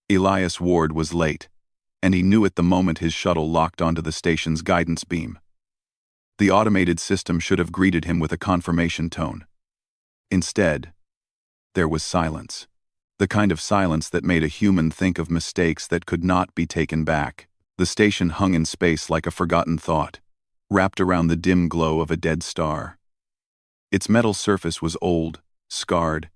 Elias Ward was late, and he knew it the moment his shuttle locked onto the station's guidance beam. The automated system should have greeted him with a confirmation tone. Instead, there was silence. The kind of silence that made a human think of mistakes that could not be taken back. The station hung in space like a forgotten thought, wrapped around the dim glow of a dead star. Its metal surface was old, scarred,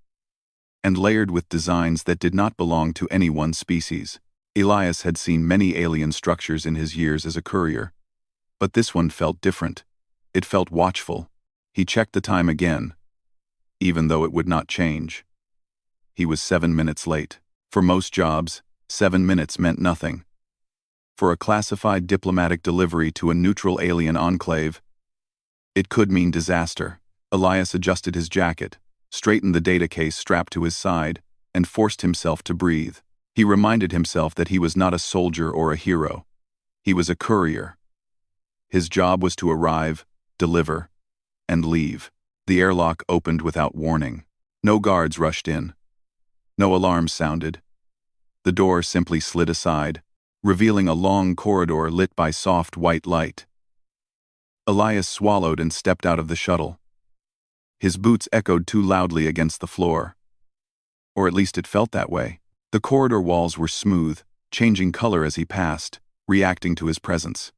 and layered with designs that did not belong to any one species. Elias had seen many alien structures in his years as a courier, but this one felt different. It felt watchful. He checked the time again, even though it would not change. He was 7 minutes late. For most jobs, 7 minutes meant nothing. For a classified diplomatic delivery to a neutral alien enclave, it could mean disaster. Elias adjusted his jacket, straightened the data case strapped to his side, and forced himself to breathe. He reminded himself that he was not a soldier or a hero. He was a courier. His job was to arrive, deliver, and leave. The airlock opened without warning. No guards rushed in. No alarms sounded. The door simply slid aside, revealing a long corridor lit by soft white light. Elias swallowed and stepped out of the shuttle. His boots echoed too loudly against the floor. Or at least it felt that way. The corridor walls were smooth, changing color as he passed, reacting to his presence.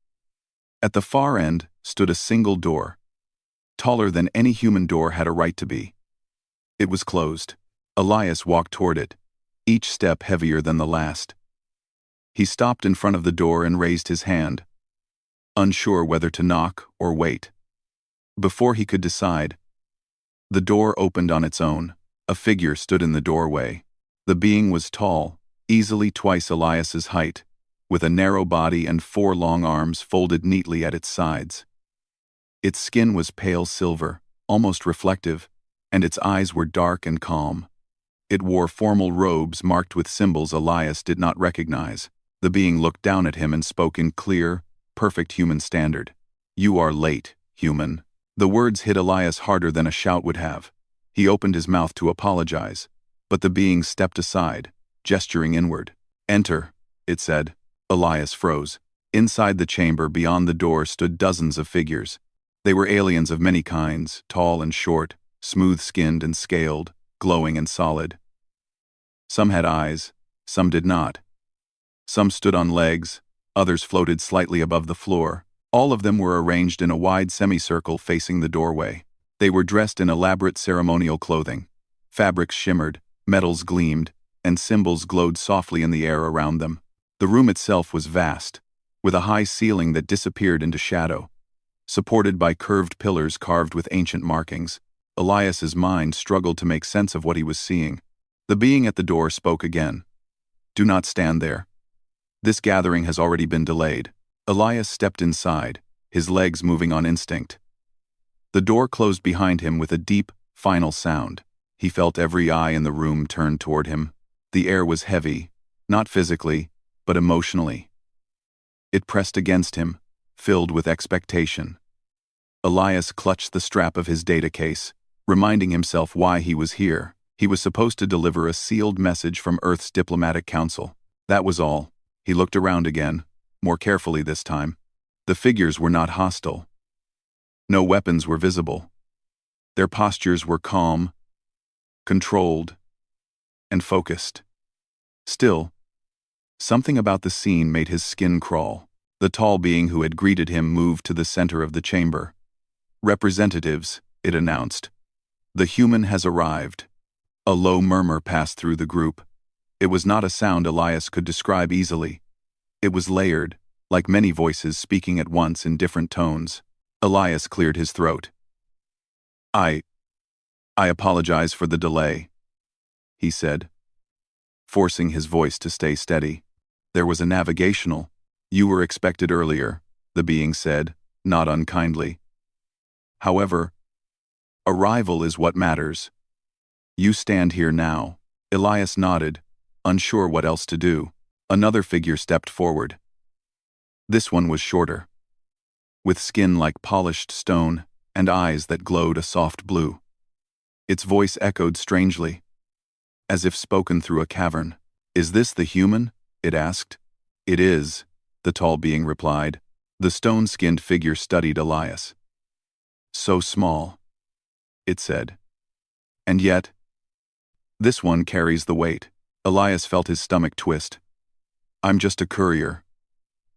At the far end stood a single door, taller than any human door had a right to be. It was closed. Elias walked toward it, each step heavier than the last. He stopped in front of the door and raised his hand, unsure whether to knock or wait. Before he could decide, the door opened on its own. A figure stood in the doorway. The being was tall, easily twice Elias's height, with a narrow body and 4 long arms folded neatly at its sides. Its skin was pale silver, almost reflective, and its eyes were dark and calm. It wore formal robes marked with symbols Elias did not recognize. The being looked down at him and spoke in clear, perfect human standard. "You are late, human." The words hit Elias harder than a shout would have. He opened his mouth to apologize, but the being stepped aside, gesturing inward. "Enter," it said. Elias froze. Inside the chamber beyond the door stood dozens of figures. They were aliens of many kinds, tall and short, smooth-skinned and scaled, glowing and solid. Some had eyes, some did not. Some stood on legs, others floated slightly above the floor. All of them were arranged in a wide semicircle facing the doorway. They were dressed in elaborate ceremonial clothing. Fabrics shimmered, metals gleamed, and symbols glowed softly in the air around them. The room itself was vast, with a high ceiling that disappeared into shadow, supported by curved pillars carved with ancient markings. Elias's mind struggled to make sense of what he was seeing. The being at the door spoke again. "Do not stand there. This gathering has already been delayed." Elias stepped inside, his legs moving on instinct. The door closed behind him with a deep, final sound. He felt every eye in the room turned toward him. The air was heavy, not physically, but emotionally. It pressed against him, filled with expectation. Elias clutched the strap of his data case, reminding himself why he was here. He was supposed to deliver a sealed message from Earth's diplomatic council. That was all. He looked around again, more carefully this time. The figures were not hostile. No weapons were visible. Their postures were calm, controlled, and focused. Still, something about the scene made his skin crawl. The tall being who had greeted him moved to the center of the chamber. "Representatives," it announced. "The human has arrived." A low murmur passed through the group. It was not a sound Elias could describe easily. It was layered, like many voices speaking at once in different tones. Elias cleared his throat. I apologize for the delay," he said, forcing his voice to stay steady. "There was a navigational. You were expected earlier," the being said, not unkindly. "However, arrival is what matters. You stand here now." Elias nodded, unsure what else to do. Another figure stepped forward. This one was shorter, with skin like polished stone and eyes that glowed a soft blue. Its voice echoed strangely, as if spoken through a cavern. "Is this the human?" it asked. "It is," the tall being replied. The stone-skinned figure studied Elias. "So small," it said. "And yet, this one carries the weight." Elias felt his stomach twist. "I'm just a courier,"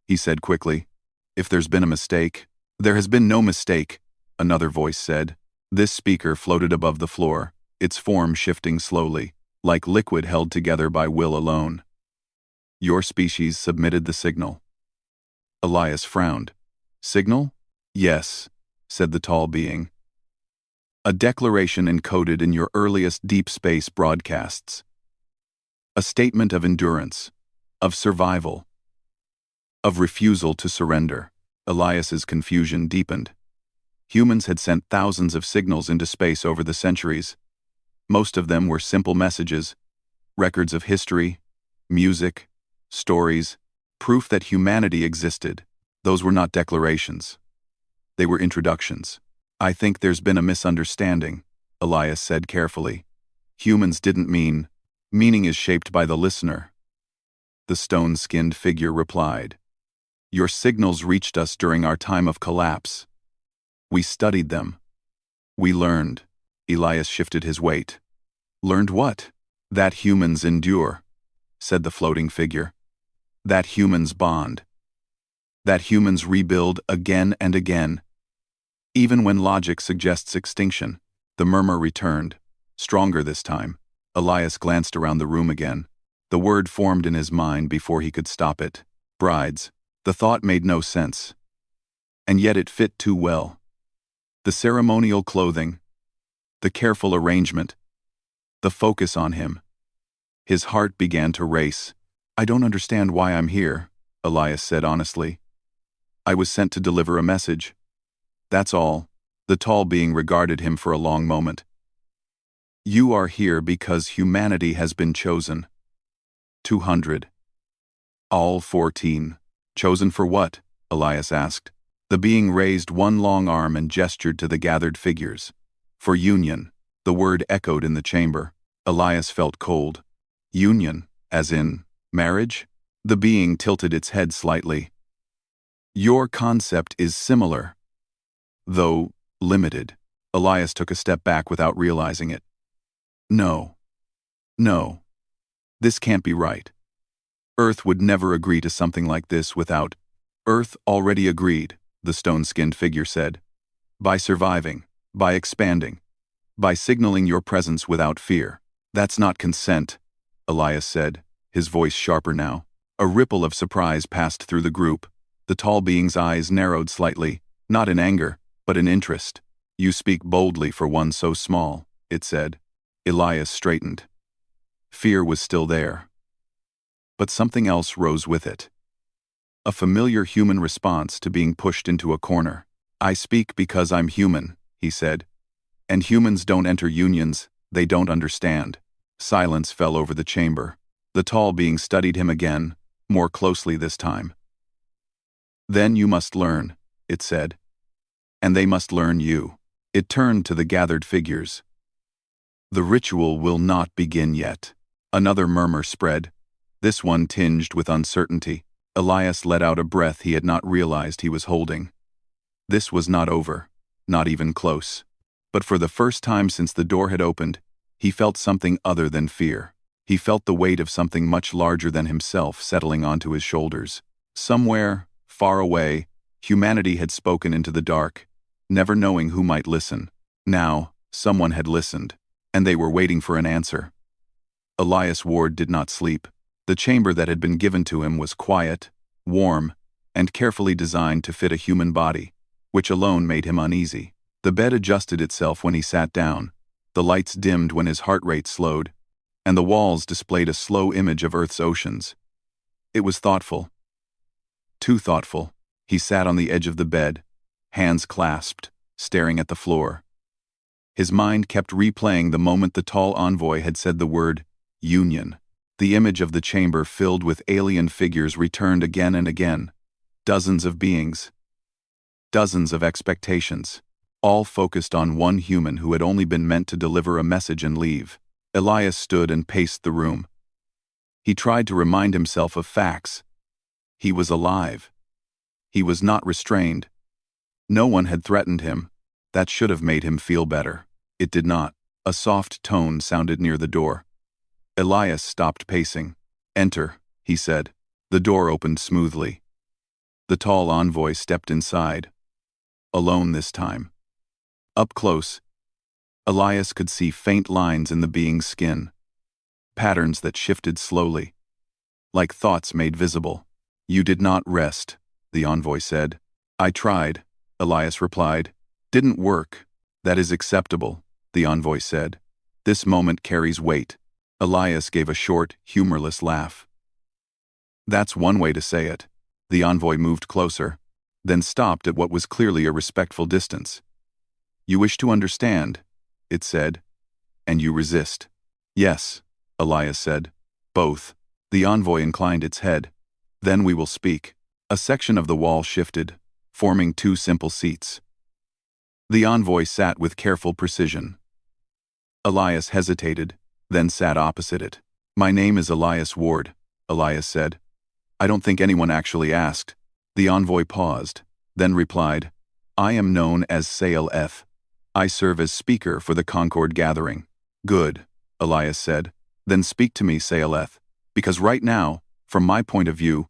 he said quickly. "If there's been a mistake—" "There has been no mistake," another voice said. This speaker floated above the floor, its form shifting slowly, like liquid held together by will alone. "Your species submitted the signal." Elias frowned. "Signal?" "Yes," said the tall being. "A declaration encoded in your earliest deep space broadcasts. A statement of endurance, of survival, of refusal to surrender." Elias's confusion deepened. Humans had sent thousands of signals into space over the centuries. Most of them were simple messages, records of history, music, stories, proof that humanity existed. Those were not declarations. They were introductions. "I think there's been a misunderstanding," Elias said carefully. "Humans didn't mean. Meaning is shaped by the listener." The stone-skinned figure replied. "Your signals reached us during our time of collapse. We studied them. We learned." Elias shifted his weight. "Learned what?" "That humans endure," said the floating figure. "That humans bond. That humans rebuild again and again. Even when logic suggests extinction." The murmur returned, stronger this time. Elias glanced around the room again. The word formed in his mind before he could stop it. Brides. The thought made no sense. And yet it fit too well. The ceremonial clothing, the careful arrangement, the focus on him. His heart began to race. "I don't understand why I'm here," Elias said honestly. "I was sent to deliver a message. That's all." The tall being regarded him for a long moment. "You are here because humanity has been chosen." 200. All 14. "Chosen for what?" Elias asked. The being raised one long arm and gestured to the gathered figures. "For union." The word echoed in the chamber. Elias felt cold. "Union, as in marriage?" The being tilted its head slightly. "Your concept is similar, though limited." Elias took a step back without realizing it. No. This can't be right. Earth would never agree to something like this without—" "Earth already agreed," the stone-skinned figure said. "By surviving, by expanding, by signaling your presence without fear." "That's not consent," Elias said, his voice sharper now. A ripple of surprise passed through the group. The tall being's eyes narrowed slightly, not in anger, but in interest. "You speak boldly for one so small," it said. Elias straightened. Fear was still there. But something else rose with it. A familiar human response to being pushed into a corner. "I speak because I'm human," he said. "And humans don't enter unions, they don't understand." Silence fell over the chamber. The tall being studied him again, more closely this time. "Then you must learn," it said. "And they must learn you." It turned to the gathered figures. "The ritual will not begin yet." Another murmur spread, this one tinged with uncertainty. Elias let out a breath he had not realized he was holding. This was not over, not even close. But for the first time since the door had opened, he felt something other than fear. He felt the weight of something much larger than himself settling onto his shoulders. Somewhere, far away, humanity had spoken into the dark, never knowing who might listen. Now, someone had listened, and they were waiting for an answer. Elias Ward did not sleep. The chamber that had been given to him was quiet, warm, and carefully designed to fit a human body, which alone made him uneasy. The bed adjusted itself when he sat down, the lights dimmed when his heart rate slowed, and the walls displayed a slow image of Earth's oceans. It was thoughtful. Too thoughtful. He sat on the edge of the bed, hands clasped, staring at the floor. His mind kept replaying the moment the tall envoy had said the word, union. The image of the chamber filled with alien figures returned again and again. Dozens of beings. Dozens of expectations. All focused on one human who had only been meant to deliver a message and leave. Elias stood and paced the room. He tried to remind himself of facts. He was alive. He was not restrained. No one had threatened him. That should have made him feel better. It did not. A soft tone sounded near the door. Elias stopped pacing. "Enter," he said. The door opened smoothly. The tall envoy stepped inside. Alone this time. Up close, Elias could see faint lines in the being's skin. Patterns that shifted slowly. Like thoughts made visible. "You did not rest," the envoy said. "I tried," Elias replied. "Didn't work." "That is acceptable," the envoy said. "This moment carries weight." Elias gave a short, humorless laugh. "That's one way to say it." The envoy moved closer, then stopped at what was clearly a respectful distance. "You wish to understand," it said, "and you resist." "Yes," Elias said. "Both." The envoy inclined its head. "Then we will speak." A section of the wall shifted, forming two simple seats. The envoy sat with careful precision. Elias hesitated, then sat opposite it. "My name is Elias Ward," Elias said. "I don't think anyone actually asked." The envoy paused, then replied, "I am known as Scifi. I serve as speaker for the Concord gathering." "Good," Elias said. "Then speak to me, Scifi, because right now, from my point of view,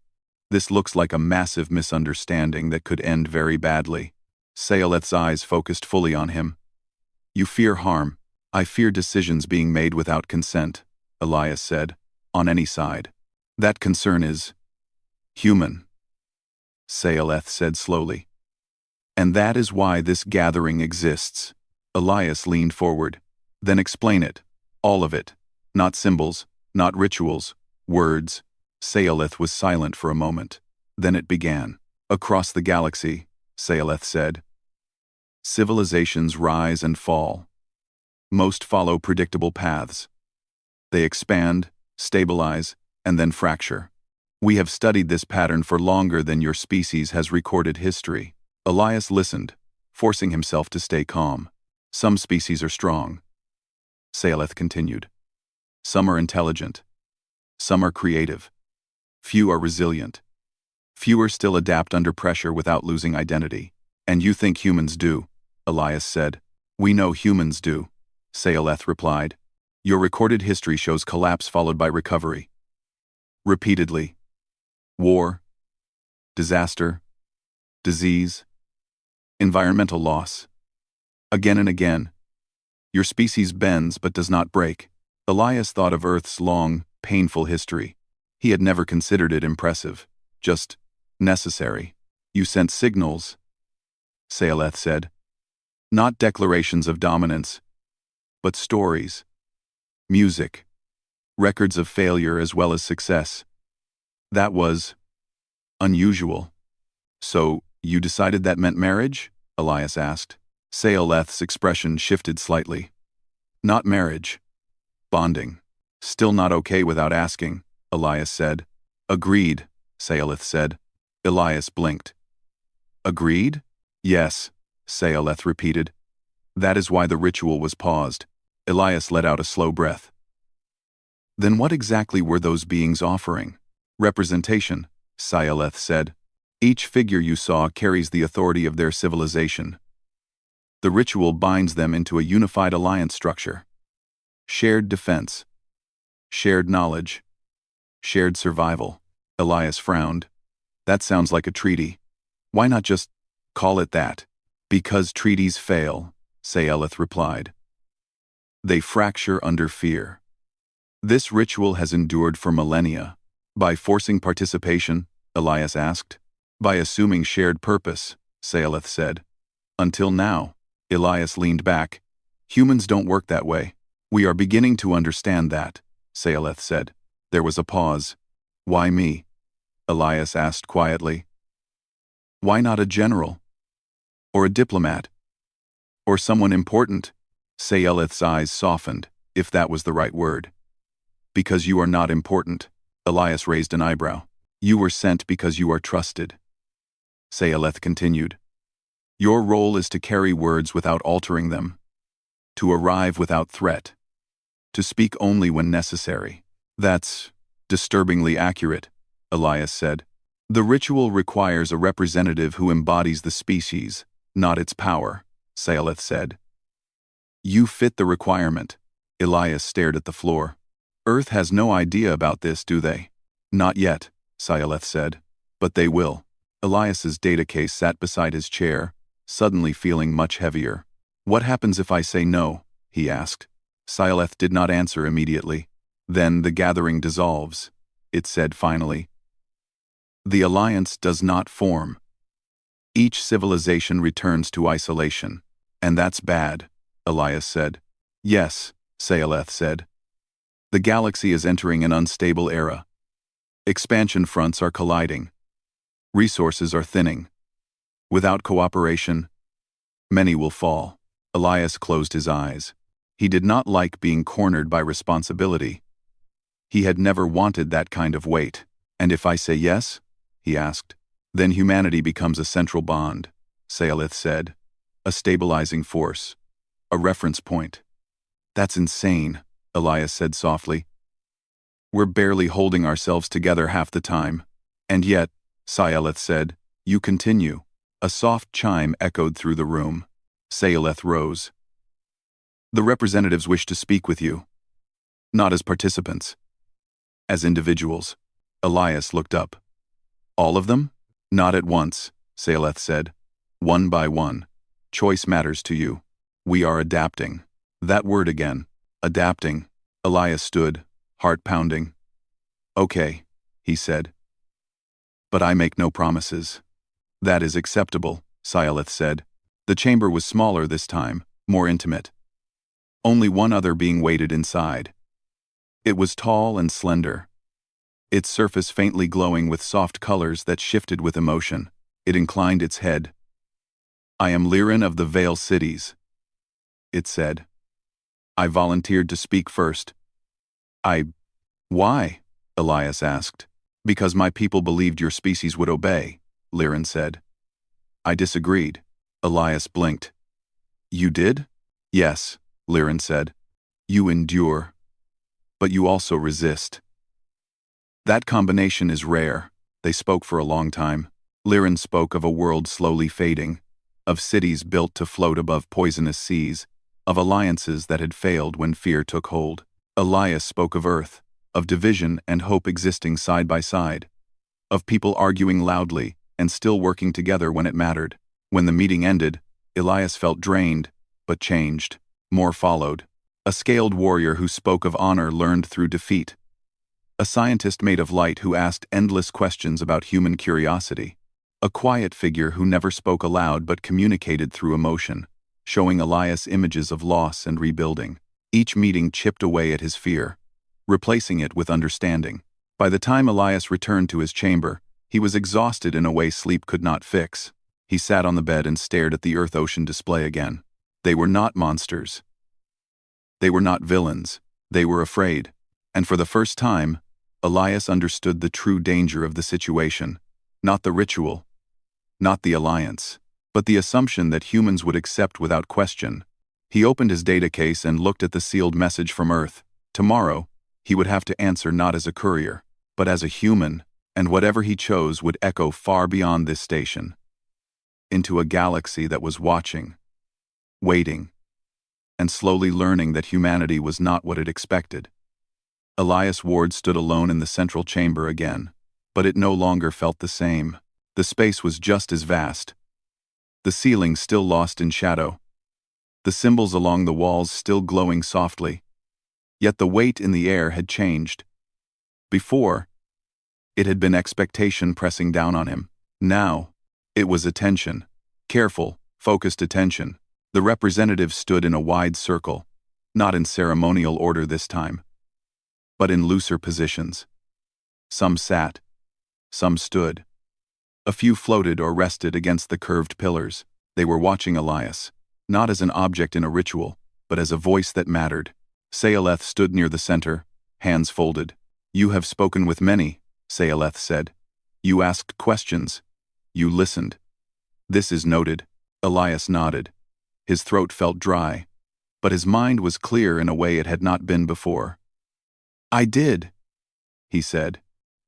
this looks like a massive misunderstanding that could end very badly." Scifi's eyes focused fully on him. "You fear harm. I fear decisions being made without consent," Elias said, "on any side. That concern is human," Scifi said slowly. "And that is why this gathering exists." Elias leaned forward. "Then explain it. All of it. Not symbols, not rituals, words." Scifi was silent for a moment. Then it began. "Across the galaxy," Scifi said, "civilizations rise and fall. Most follow predictable paths. They expand, stabilize, and then fracture. We have studied this pattern for longer than your species has recorded history." Elias listened, forcing himself to stay calm. "Some species are strong," Scifi continued. "Some are intelligent. Some are creative. Few are resilient. Fewer still adapt under pressure without losing identity. And you think humans do," Elias said. "We know humans do," Scifi replied. "Your recorded history shows collapse followed by recovery. Repeatedly. War, disaster, disease, environmental loss. Again and again. Your species bends but does not break." Elias thought of Earth's long, painful history. He had never considered it impressive, just necessary. "You sent signals," Scifi said. "Not declarations of dominance, but stories. Music. Records of failure as well as success. That was unusual." "So, you decided that meant marriage?" Elias asked. Scifi's expression shifted slightly. "Not marriage. Bonding." "Still not okay without asking," Elias said. "Agreed," Scifi said. Elias blinked. "Agreed?" "Yes," Scifi repeated. "That is why the ritual was paused." Elias let out a slow breath. "Then what exactly were those beings offering?" "Representation," Scifi said. "Each figure you saw carries the authority of their civilization. The ritual binds them into a unified alliance structure. Shared defense. Shared knowledge. Shared survival." Elias frowned. "That sounds like a treaty. Why not just call it that?" "Because treaties fail," Scifi replied. "They fracture under fear. This ritual has endured for millennia." "By forcing participation?" Elias asked. "By assuming shared purpose," Scifi said. "Until now." Elias leaned back. "Humans don't work that way." "We are beginning to understand that," Scifi said. There was a pause. "Why me?" Elias asked quietly. "Why not a general? Or a diplomat? Or someone important?" Scifi's eyes softened, if that was the right word. "Because you are not important." Elias raised an eyebrow. "You were sent because you are trusted." Scifi continued. "Your role is to carry words without altering them. To arrive without threat. To speak only when necessary. That's Disturbingly accurate, Elias said. The ritual requires a representative who embodies the species, not its power, Saeleth said. You fit the requirement. Elias stared at the floor. Earth has no idea about this, do they? Not yet, Saeleth said. But they will. Elias's data case sat beside his chair, suddenly feeling much heavier. What happens if I say no? He asked. Saeleth did not answer immediately. Then the gathering dissolves, it said finally. The alliance does not form. Each civilization returns to isolation. And that's bad, Elias said. Yes, Saeleth said. The galaxy is entering an unstable era. Expansion fronts are colliding. Resources are thinning. Without cooperation, many will fall. Elias closed his eyes. He did not like being cornered by responsibility. He had never wanted that kind of weight. And if I say yes? He asked. Then humanity becomes a central bond, Saeleth said. A stabilizing force. A reference point. That's insane, Elias said softly. We're barely holding ourselves together half the time. And yet, Saeleth said, you continue. A soft chime echoed through the room. Saeleth rose. The representatives wish to speak with you. Not as participants. As individuals. Elias looked up. All of them? Not at once, Saeleth said. One by one. Choice matters to you. We are adapting. That word again. Adapting. Elias stood, heart pounding. Okay, he said. But I make no promises. That is acceptable, Saeleth said. The chamber was smaller this time, more intimate. Only one other being waited inside. It was tall and slender. Its surface faintly glowing with soft colors that shifted with emotion. It inclined its head. I am Lirin of the Vale Cities, it said. I volunteered to speak first. Why? Elias asked. Because my people believed your species would obey, Lirin said. I disagreed. Elias blinked. You did? Yes, Lirin said. You endure. But you also resist. That combination is rare. They spoke for a long time. Lirin spoke of a world slowly fading, of cities built to float above poisonous seas, of alliances that had failed when fear took hold. Elias spoke of Earth, of division and hope existing side by side, of people arguing loudly and still working together when it mattered. When the meeting ended, Elias felt drained, but changed. More followed. A scaled warrior who spoke of honor learned through defeat. A scientist made of light who asked endless questions about human curiosity. A quiet figure who never spoke aloud but communicated through emotion, showing Elias images of loss and rebuilding. Each meeting chipped away at his fear, replacing it with understanding. By the time Elias returned to his chamber, he was exhausted in a way sleep could not fix. He sat on the bed and stared at the Earth-Ocean display again. They were not monsters. They were not villains. They were afraid. And for the first time, Elias understood the true danger of the situation. Not the ritual, not the alliance, but the assumption that humans would accept without question. He opened his data case and looked at the sealed message from Earth. Tomorrow, he would have to answer not as a courier, but as a human, and whatever he chose would echo far beyond this station. Into a galaxy that was watching, waiting, and slowly learning that humanity was not what it expected. Elias Ward stood alone in the central chamber again, but it no longer felt the same. The space was just as vast. The ceiling still lost in shadow. The symbols along the walls still glowing softly. Yet the weight in the air had changed. Before, it had been expectation pressing down on him. Now, it was attention. Careful, focused attention. The representatives stood in a wide circle, not in ceremonial order this time, but in looser positions. Some sat, some stood. A few floated or rested against the curved pillars. They were watching Elias, not as an object in a ritual, but as a voice that mattered. Saeleth stood near the center, hands folded. You have spoken with many, Saeleth said. You asked questions. You listened. This is noted. Elias nodded. His throat felt dry, but his mind was clear in a way it had not been before. I did. he said.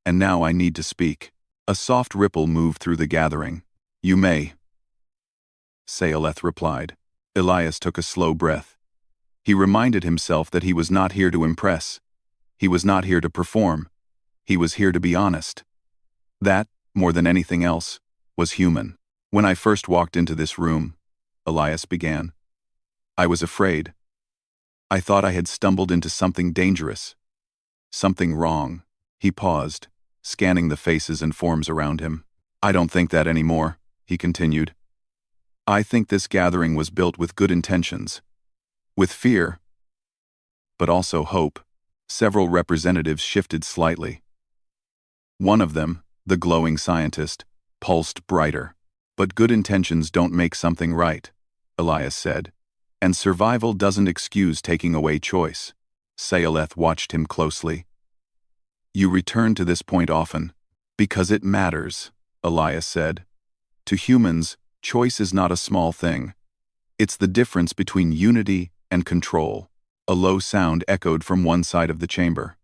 And now I need to speak. A soft ripple moved through the gathering. You may, Saeleth replied. Elias took a slow breath. He reminded himself that he was not here to impress. He was not here to perform. He was here to be honest. That, more than anything else, was human. When I first walked into this room, Elias began, I was afraid. I thought I had stumbled into something dangerous. Something wrong. He paused, scanning the faces and forms around him. I don't think that anymore, he continued. I think this gathering was built with good intentions. With fear, but also hope. Several representatives shifted slightly. One of them, the glowing scientist, pulsed brighter. But good intentions don't make something right, Elias said. And survival doesn't excuse taking away choice. Saeleth watched him closely. You return to this point often. Because it matters, Elias said. To humans, choice is not a small thing. It's the difference between unity and control. A low sound echoed from one side of the chamber.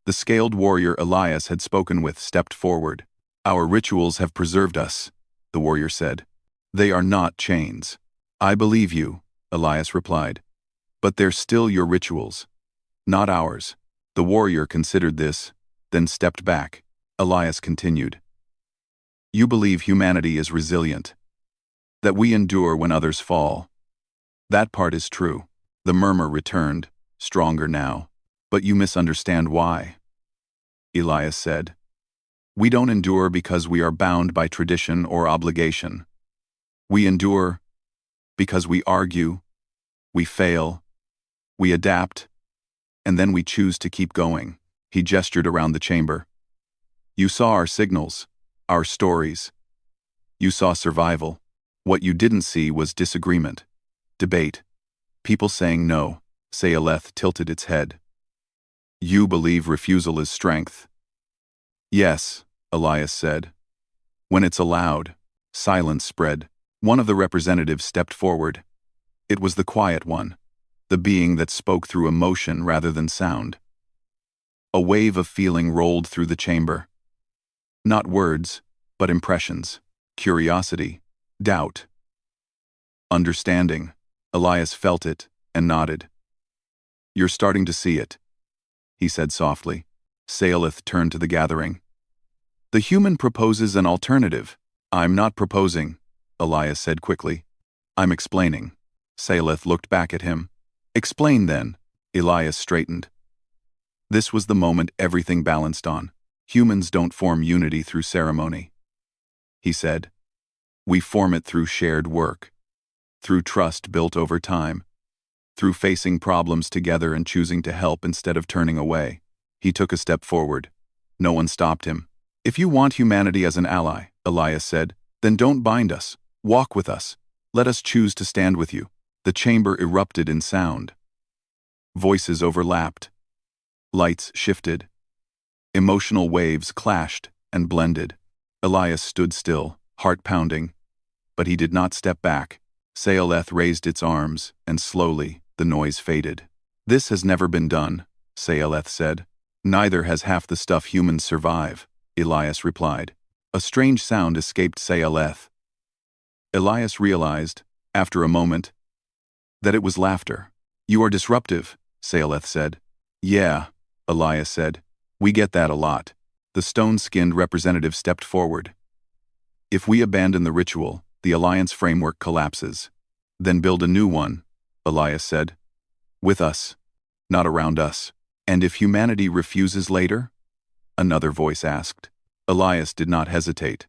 The scaled warrior Elias had spoken with stepped forward. Our rituals have preserved us, the warrior said. They are not chains. I believe you, Elias replied. But they're still your rituals, not ours. The warrior considered this, then stepped back. Elias continued. You believe humanity is resilient, that we endure when others fall. That part is true. The murmur returned, stronger now. But you misunderstand why. Elias said. We don't endure because we are bound by tradition or obligation. We endure because we argue, we fail, we adapt, and then we choose to keep going. He gestured around the chamber. You saw our signals, our stories. You saw survival. What you didn't see was disagreement, debate, people saying no. Saeleth tilted its head. You believe refusal is strength. Yes, Elias said. When it's allowed, silence spread. One of the representatives stepped forward. It was the quiet one, the being that spoke through emotion rather than sound. A wave of feeling rolled through the chamber. Not words, but impressions. Curiosity, doubt, understanding. Elias felt it and nodded. You're starting to see it, he said softly. Saeleth turned to the gathering. The human proposes an alternative. I'm not proposing, Elias said quickly. I'm explaining. Saeleth looked back at him. Explain then. Elias straightened. This was the moment everything balanced on. Humans don't form unity through ceremony, he said. We form it through shared work, through trust built over time, through facing problems together and choosing to help instead of turning away. He took a step forward. No one stopped him. If you want humanity as an ally, Elias said, then don't bind us. Walk with us. Let us choose to stand with you. The chamber erupted in sound. Voices overlapped. Lights shifted. Emotional waves clashed and blended. Elias stood still, heart pounding. But he did not step back. Saeleth raised its arms, and slowly, the noise faded. This has never been done, Saeleth said. Neither has half the stuff humans survive, Elias replied. A strange sound escaped Saeleth. Elias realized, after a moment, that it was laughter. You are disruptive, Saeleth said. Yeah, Elias said. We get that a lot. The stone-skinned representative stepped forward. If we abandon the ritual, the alliance framework collapses. Then build a new one, Elias said. With us, not around us. And if humanity refuses later? Another voice asked. Elias did not hesitate.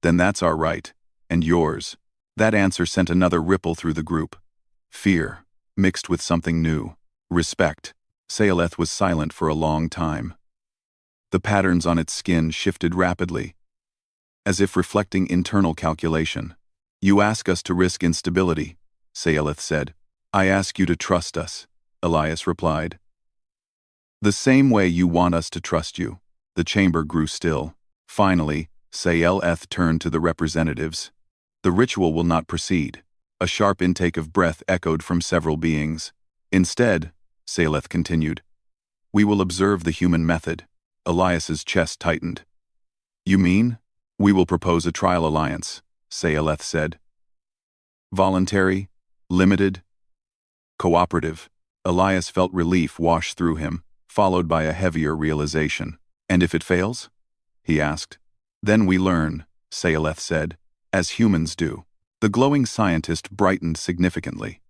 Then that's our right, and yours. That answer sent another ripple through the group. Fear, mixed with something new. Respect. Saeleth was silent for a long time. The patterns on its skin shifted rapidly, as if reflecting internal calculation. You ask us to risk instability, Saeleth said. I ask you to trust us, Elias replied. The same way you want us to trust you. The chamber grew still. Finally, Saeleth turned to the representatives. The ritual will not proceed. A sharp intake of breath echoed from several beings. Instead, Saeleth continued, We will observe the human method. Elias's chest tightened. You mean? We will propose a trial alliance, Sayaleth said. Voluntary, limited, cooperative. Elias felt relief wash through him, followed by a heavier realization. And if it fails? He asked. Then we learn, Sayaleth said, as humans do. The glowing scientist brightened significantly.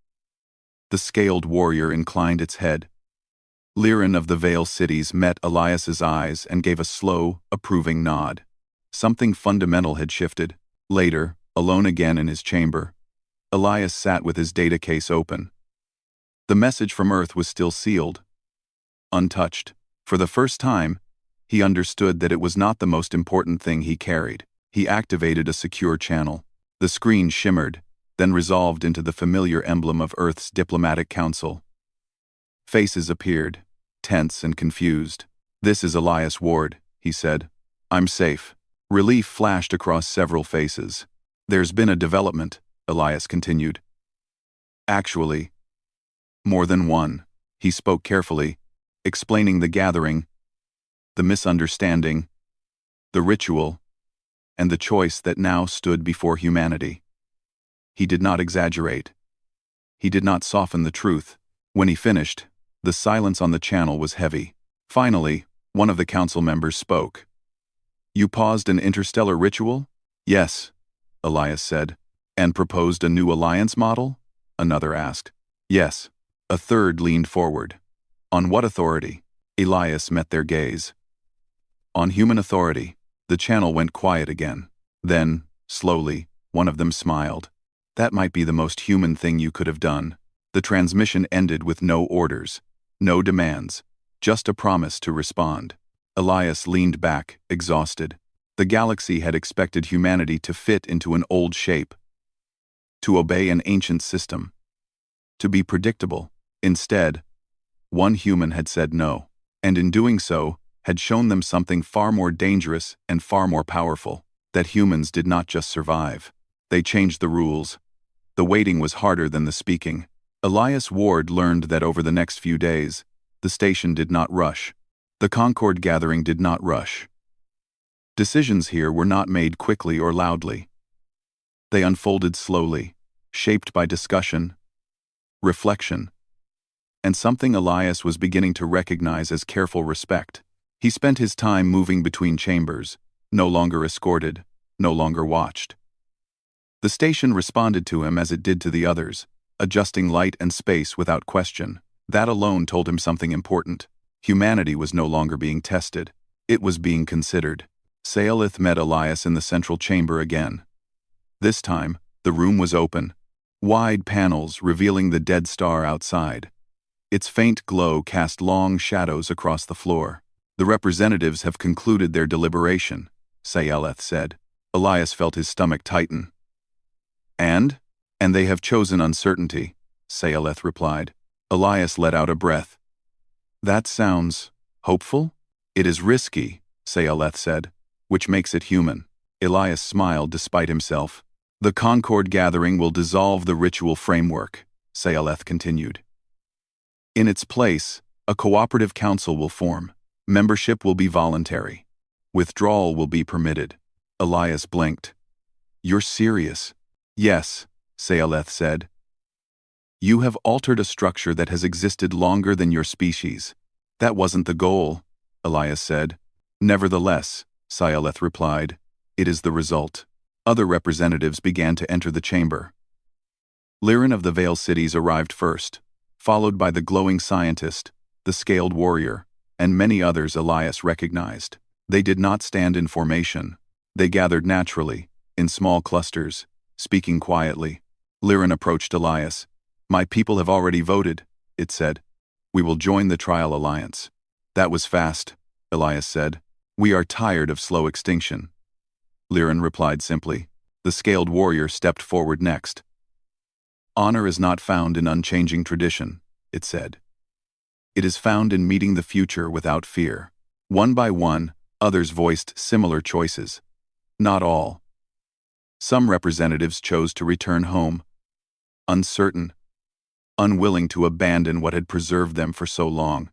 The scaled warrior inclined its head. Liren of the Vale Cities met Elias's eyes and gave a slow, approving nod. Something fundamental had shifted. Later, alone again in his chamber, Elias sat with his data case open. The message from Earth was still sealed, untouched. For the first time, he understood that it was not the most important thing he carried. He activated a secure channel. The screen shimmered, then resolved into the familiar emblem of Earth's diplomatic council. Faces appeared, tense and confused. This is Elias Ward, he said. I'm safe. Relief flashed across several faces. There's been a development, Elias continued. Actually, more than one. He spoke carefully, explaining the gathering, the misunderstanding, the ritual, and the choice that now stood before humanity. He did not exaggerate. He did not soften the truth. When he finished, the silence on the channel was heavy. Finally, one of the council members spoke. You paused an interstellar ritual? Yes, Elias said. And proposed a new alliance model? Another asked. Yes. A third leaned forward. On what authority? Elias met their gaze. On human authority. The channel went quiet again. Then, slowly, one of them smiled. That might be the most human thing you could have done. The transmission ended with no orders, no demands, just a promise to respond. Elias leaned back, exhausted. The galaxy had expected humanity to fit into an old shape, to obey an ancient system, to be predictable. Instead, one human had said no, and in doing so, had shown them something far more dangerous and far more powerful, that humans did not just survive. They changed the rules. The waiting was harder than the speaking. Elias Ward learned that over the next few days, the station did not rush. The Concord gathering did not rush. Decisions here were not made quickly or loudly. They unfolded slowly, shaped by discussion, reflection, and something Elias was beginning to recognize as careful respect. He spent his time moving between chambers, no longer escorted, no longer watched. The station responded to him as it did to the others, adjusting light and space without question. That alone told him something important. Humanity was no longer being tested. It was being considered. Sayalith met Elias in the central chamber again. This time, the room was open. Wide panels revealing the dead star outside. Its faint glow cast long shadows across the floor. The representatives have concluded their deliberation, Sayalith said. Elias felt his stomach tighten. And they have chosen uncertainty, Sayalith replied. Elias let out a breath. That sounds hopeful? It is risky, Sayalith said, which makes it human. Elias smiled despite himself. The Concord gathering will dissolve the ritual framework, Sayalith continued. In its place, a cooperative council will form. Membership will be voluntary. Withdrawal will be permitted. Elias blinked. You're serious? Yes, Sayalith said. You have altered a structure that has existed longer than your species. That wasn't the goal, Elias said. Nevertheless, Sayalith replied, it is the result. Other representatives began to enter the chamber. Liren of the Vale Cities arrived first, followed by the glowing scientist, the scaled warrior, and many others Elias recognized. They did not stand in formation. They gathered naturally, in small clusters, speaking quietly. Liren approached Elias. My people have already voted, it said. We will join the trial alliance. That was fast, Elias said. We are tired of slow extinction. Liren replied simply. The scaled warrior stepped forward next. Honor is not found in unchanging tradition, it said. It is found in meeting the future without fear. One by one, others voiced similar choices. Not all. Some representatives chose to return home, uncertain, unwilling to abandon what had preserved them for so long.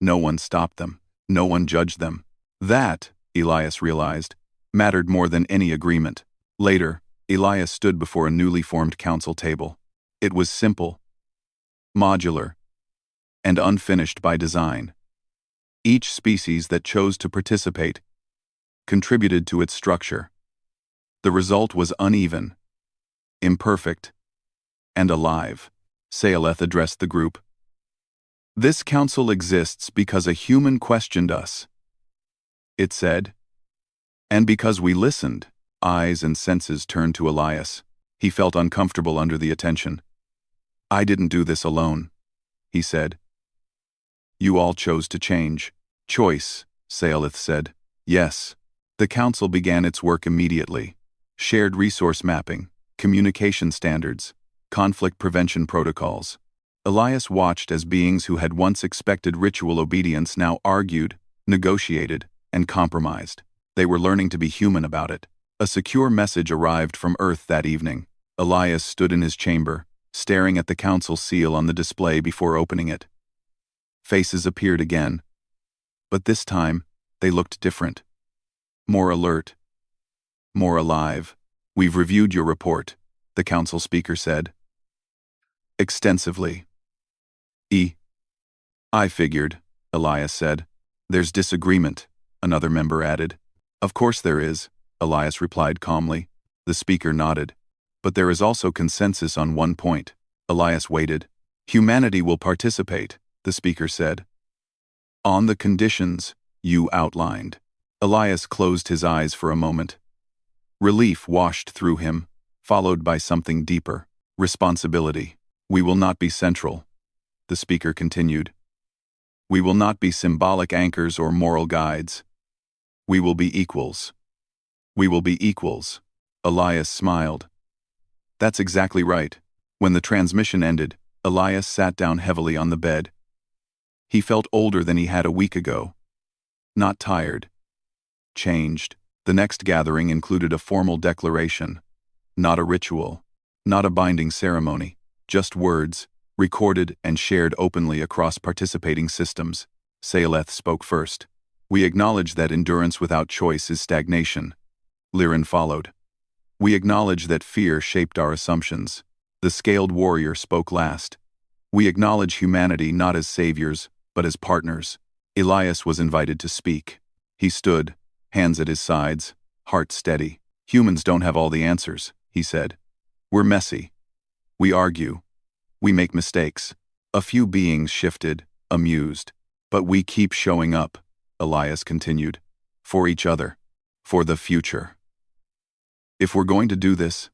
No one stopped them. No one judged them. That, Elias realized, mattered more than any agreement. Later, Elias stood before a newly formed council table. It was simple, modular, and unfinished by design. Each species that chose to participate contributed to its structure. The result was uneven, imperfect, and alive. Saeleth addressed the group. "This council exists because a human questioned us," it said. And because we listened. Eyes and senses turned to Elias. He felt uncomfortable under the attention. "I didn't do this alone," he said. "You all chose to change." "Choice," Saelith said. "Yes." The council began its work immediately. Shared resource mapping, communication standards, conflict prevention protocols. Elias watched as beings who had once expected ritual obedience now argued, negotiated, and compromised. They were learning to be human about it. A secure message arrived from Earth that evening. Elias stood in his chamber, staring at the council seal on the display before opening it. Faces appeared again. But this time, they looked different. More alert. More alive. "We've reviewed your report," the council speaker said. "Extensively." "I figured," Elias said. "There's disagreement," another member added. "Of course there is," Elias replied calmly. The speaker nodded. "But there is also consensus on one point." Elias waited. "Humanity will participate," the speaker said. "On the conditions you outlined." Elias closed his eyes for a moment. Relief washed through him, followed by something deeper. Responsibility. "We will not be central," the speaker continued. "We will not be symbolic anchors or moral guides. We will be equals." "We will be equals." Elias smiled. "That's exactly right." When the transmission ended, Elias sat down heavily on the bed. He felt older than he had a week ago. Not tired. Changed. The next gathering included a formal declaration. Not a ritual. Not a binding ceremony. Just words, recorded and shared openly across participating systems. Saeleth spoke first. "We acknowledge that endurance without choice is stagnation." Liren followed. "We acknowledge that fear shaped our assumptions." The scaled warrior spoke last. "We acknowledge humanity not as saviors, but as partners." Elias was invited to speak. He stood, hands at his sides, heart steady. "Humans don't have all the answers," he said. "We're messy. We argue. We make mistakes." A few beings shifted, amused. "But we keep showing up," Elias continued. "For each other. For the future. If we're going to do this,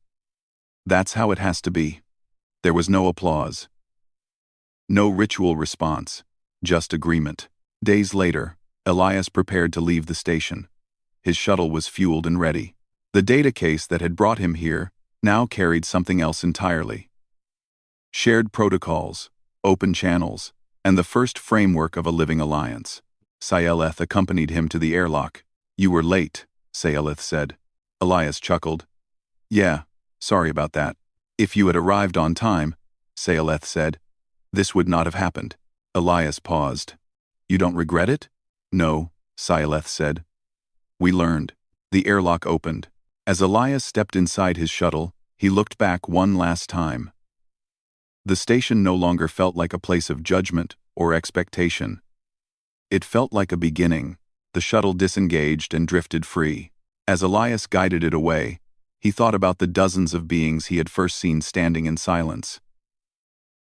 that's how it has to be." There was no applause. No ritual response. Just agreement. Days later, Elias prepared to leave the station. His shuttle was fueled and ready. The data case that had brought him here now carried something else entirely. Shared protocols, open channels, and the first framework of a living alliance. Saeleth accompanied him to the airlock. "You were late," Saeleth said. Elias chuckled. "Yeah, sorry about that." "If you had arrived on time," Saeleth said, "this would not have happened." Elias paused. "You don't regret it?" "No," Saeleth said. "We learned." The airlock opened. As Elias stepped inside his shuttle, he looked back one last time. The station no longer felt like a place of judgment or expectation. It felt like a beginning. The shuttle disengaged and drifted free. As Elias guided it away, he thought about the dozens of beings he had first seen standing in silence,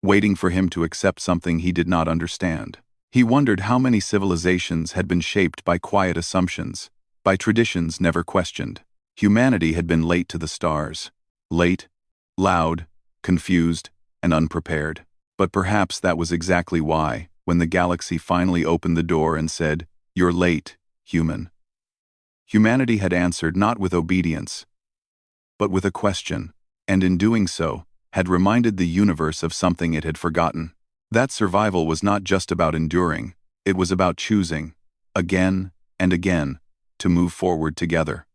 waiting for him to accept something he did not understand. He wondered how many civilizations had been shaped by quiet assumptions, by traditions never questioned. Humanity had been late to the stars. Late, loud, confused, and unprepared. But perhaps that was exactly why, when the galaxy finally opened the door and said, "You're late, human," humanity had answered not with obedience, but with a question, and in doing so, had reminded the universe of something it had forgotten. That survival was not just about enduring, it was about choosing, again and again, to move forward together.